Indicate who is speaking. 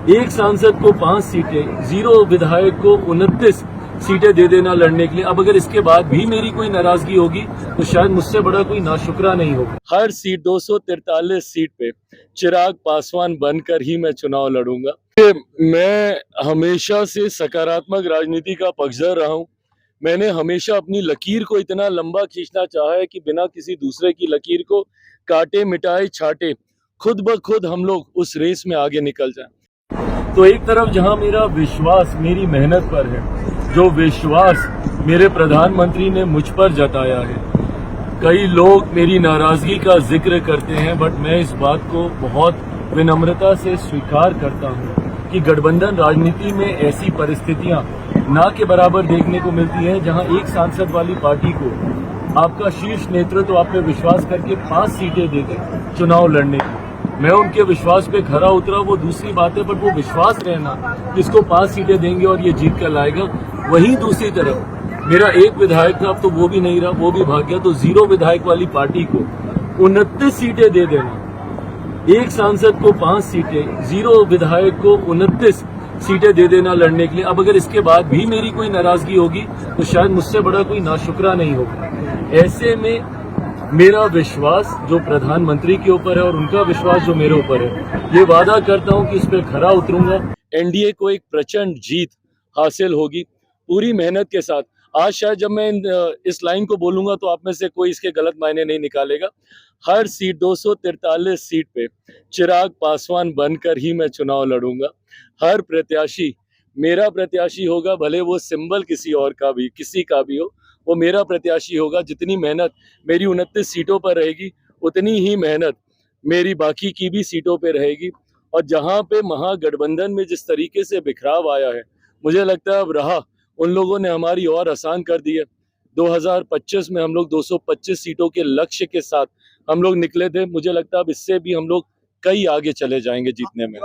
Speaker 1: एक सांसद को 5 सीटें, 0 विधायक को 29 सीटें दे देना लड़ने के लिए। अब अगर इसके बाद भी मेरी कोई नाराजगी होगी तो शायद मुझसे बड़ा कोई नाशुक्रा नहीं होगा। हर सीट 243 सीट पे चिराग पासवान बनकर ही मैं चुनाव लड़ूंगा। मैं हमेशा से सकारात्मक राजनीति का पक्षधर रहा हूं। मैंने हमेशा अपनी लकीर को इतना लंबा खींचना चाहा है कि बिना किसी दूसरे की लकीर को काटे मिटाए छाटे खुद ब खुद हम लोग उस रेस में आगे निकल जाएं। तो एक तरफ जहां मेरा विश्वास मेरी मेहनत पर है, जो विश्वास मेरे प्रधानमंत्री ने मुझ पर जताया है, कई लोग मेरी नाराजगी का जिक्र करते हैं, बट मैं इस बात को बहुत विनम्रता से स्वीकार करता हूं कि गठबंधन राजनीति में ऐसी परिस्थितियां ना के बराबर देखने को मिलती है जहां एक सांसद वाली पार्टी को आपका शीर्ष नेतृत्व आप पे विश्वास करके 5 सीटें दे दे चुनाव लड़ने की। मैं उनके विश्वास पे खरा उतरा, वो दूसरी बात है, बट वो विश्वास रहना इसको 5 सीटें देंगे और ये जीत कर लाएगा। वहीं दूसरी तरफ मेरा एक विधायक था, अब तो वो भी नहीं रहा, वो भी भाग गया। तो 0 विधायक वाली पार्टी को 29 सीटें दे देना, एक सांसद को 5 सीटें, 0 विधायक को 29 सीटें दे देना लड़ने के लिए। अब अगर इसके बाद भी मेरी कोई नाराजगी होगी तो शायद मुझसे बड़ा कोई नाशुक्रा नहीं होगा। ऐसे में मेरा विश्वास जो प्रधानमंत्री के ऊपर है और उनका विश्वास जो मेरे ऊपर है, ये वादा करता हूं कि इस पे खरा उतरूंगा। एनडीए को एक प्रचंड जीत हासिल होगी पूरी मेहनत के साथ। आज शायद जब मैं इस लाइन को बोलूंगा तो आप में से कोई इसके गलत मायने नहीं निकालेगा। हर सीट 243 सीट पे चिराग पासवान बनकर ही मैं चुनाव लड़ूंगा। हर प्रत्याशी मेरा प्रत्याशी होगा, भले वो सिंबल किसी का भी हो, वो मेरा प्रत्याशी होगा। जितनी मेहनत मेरी 29 सीटों पर रहेगी, उतनी ही मेहनत मेरी बाकी की भी सीटों पे रहेगी। और जहां पे महागठबंधन में जिस तरीके से बिखराव आया है, मुझे लगता है अब रहा उन लोगों ने हमारी और आसान कर दी है। 2025 में हम लोग 225 सीटों के लक्ष्य के साथ हम लोग निकले थे। मुझे लगता है अब इससे भी हम लोग कई आगे चले जाएंगे जीतने में।